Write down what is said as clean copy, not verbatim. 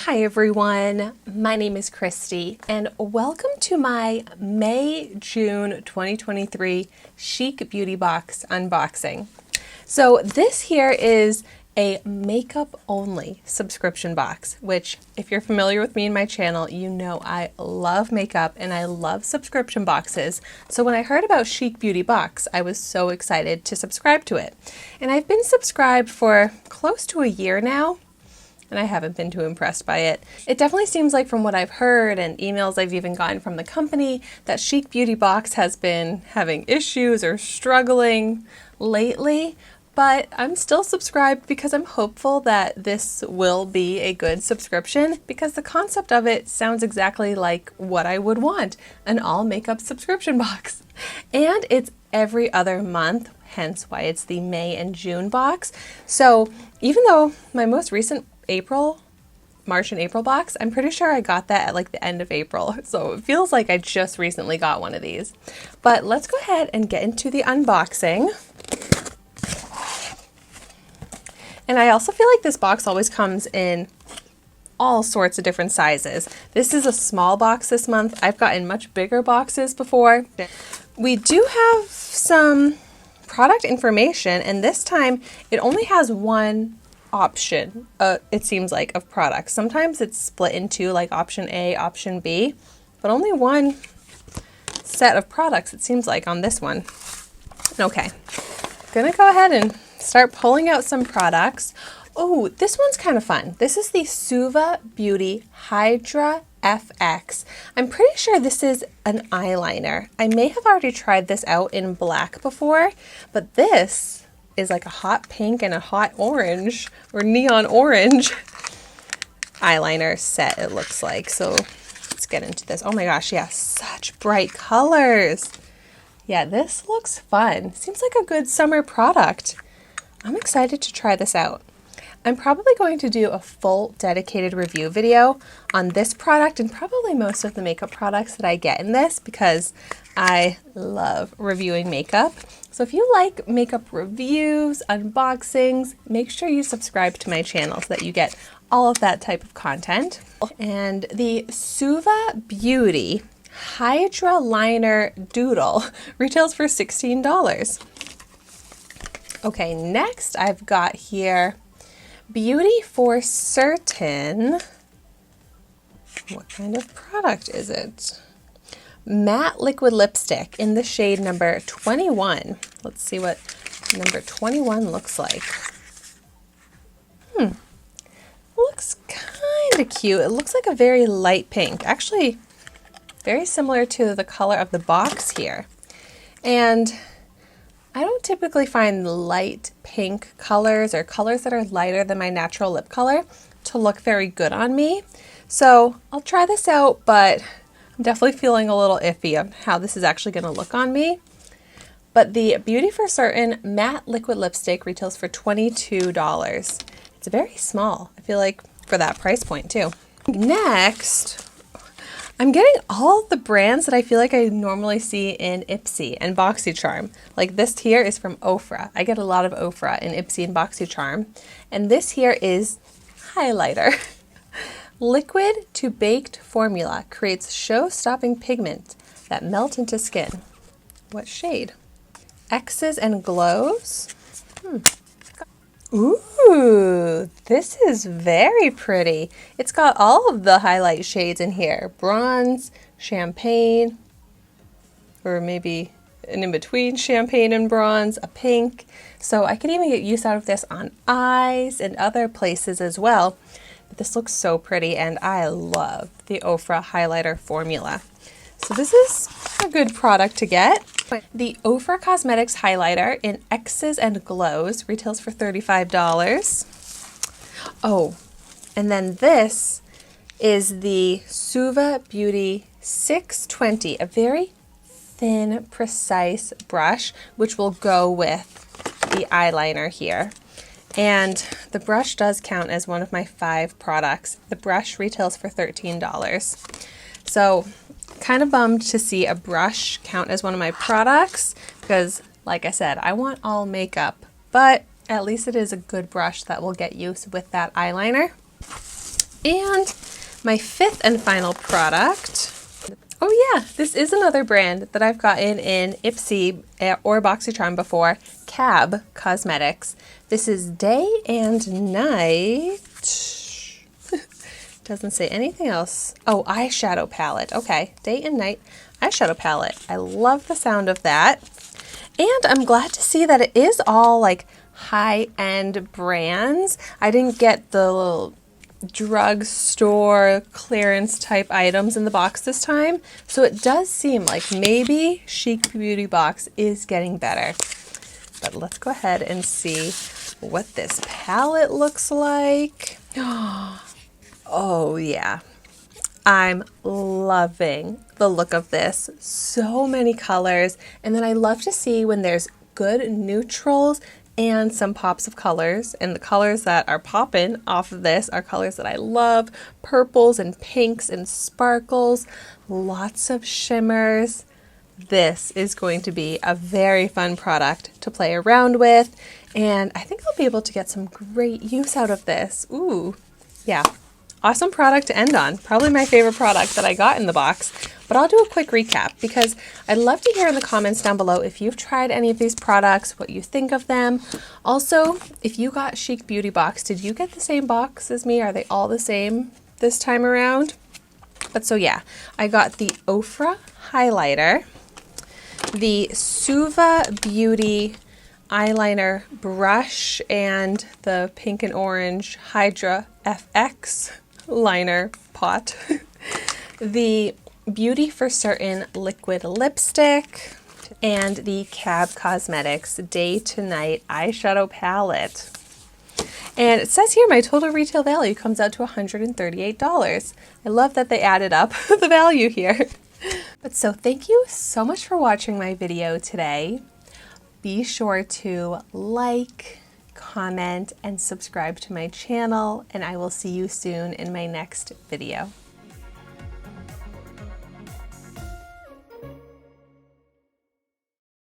Hi everyone, my name is Christy and welcome to my May-June 2023 Chic Beauty Box unboxing. So this here is a makeup only subscription box, which if you're familiar with me and my channel, you know I love makeup and I love subscription boxes. So when I heard about Chic Beauty Box, I was so excited to subscribe to it. And I've been subscribed for close to a year now, and I haven't been too impressed by it. It definitely seems like from what I've heard and emails I've even gotten from the company that Chic Beauty Box has been having issues or struggling lately, but I'm still subscribed because I'm hopeful that this will be a good subscription because the concept of it sounds exactly like what I would want, an all makeup subscription box. And it's every other month, hence why it's the May and June box. So even though my most recent March and April box, I'm pretty sure I got that at like the end of April. So it feels like I just recently got one of these. But let's go ahead and get into the unboxing. And I also feel like this box always comes in all sorts of different sizes. This is a small box this month. I've gotten much bigger boxes before. We do have some product information, and this time it only has one option, it seems like, of products. Sometimes it's split into like option A, option B, but only one set of products it seems like on this one. Okay, gonna go ahead and start pulling out some products. Oh, this one's kind of fun. This is the Suva Beauty Hydra FX. I'm pretty sure this is an eyeliner. I may have already tried this out in black before, but this is like a hot pink and a hot orange or neon orange eyeliner set, it looks like. So let's get into this. Oh my gosh, yeah, such bright colors. Yeah, this looks fun. Seems like a good summer product. I'm excited to try this out. I'm probably going to do a full dedicated review video on this product and probably most of the makeup products that I get in this because I love reviewing makeup. So if you like makeup reviews, unboxings, make sure you subscribe to my channel so that you get all of that type of content. And the Suva Beauty Hydra Liner Doodle retails for $16. Okay, next I've got here Beauty for Certain. What kind of product is it? Matte liquid lipstick in the shade number 21. Let's see what number 21 looks like. Looks kind of cute. It looks like a very light pink. Actually, very similar to the color of the box here. And I don't typically find light pink colors or colors that are lighter than my natural lip color to look very good on me. So I'll try this out, but I'm definitely feeling a little iffy on how this is actually going to look on me. But the Beauty for Certain matte liquid lipstick retails for $22. It's very small, I feel like, for that price point too. Next, I'm getting all the brands that I feel like I normally see in Ipsy and BoxyCharm. Like this here is from Ofra. I get a lot of Ofra in Ipsy and BoxyCharm. And this here is highlighter. Liquid to baked formula creates show-stopping pigment that melt into skin. What shade? X's and glows? Ooh, this is very pretty. It's got all of the highlight shades in here. Bronze, champagne, or maybe an in-between champagne and bronze, a pink. So I could even get use out of this on eyes and other places as well. But this looks so pretty and I love the Ofra highlighter formula. So this is a good product to get. The Ofra Cosmetics highlighter in X's and Glows retails for $35. Oh, and then this is the Suva Beauty 620, a very thin, precise brush, which will go with the eyeliner here. And the brush does count as one of my 5 products. The brush retails for $13. So kind of bummed to see a brush count as one of my products because, like I said, I want all makeup, but at least it is a good brush that will get use with that eyeliner. And my fifth and final product. Oh yeah, this is another brand that I've gotten in Ipsy or BoxyCharm before, Cab Cosmetics. This is Day and Night. Doesn't say anything else. Oh, eyeshadow palette. Okay, Day and Night eyeshadow palette. I love the sound of that. And I'm glad to see that it is all like high-end brands. I didn't get the little drugstore clearance type items in the box this time. So it does seem like maybe Chic Beauty Box is getting better. But let's go ahead and see what this palette looks like. Oh yeah, I'm loving the look of this. So many colors. And then I love to see when there's good neutrals and some pops of colors. And the colors that are popping off of this are colors that I love. Purples and pinks and sparkles. Lots of shimmers. This is going to be a very fun product to play around with. And I think I'll be able to get some great use out of this. Ooh, yeah. Awesome product to end on. Probably my favorite product that I got in the box. But I'll do a quick recap because I'd love to hear in the comments down below if you've tried any of these products, what you think of them. Also, if you got Chic Beauty Box, did you get the same box as me? Are they all the same this time around? But so yeah, I got the Ofra highlighter, the Suva Beauty eyeliner brush, and the pink and orange Hydra FX liner pot, the Beauty for Certain liquid lipstick, and the Cab Cosmetics Day to Night eyeshadow palette. And it says here my total retail value comes out to $138. I love that they added up the value here. But so thank you so much for watching my video today. Be sure to like, comment, and subscribe to my channel, and I will see you soon in my next video.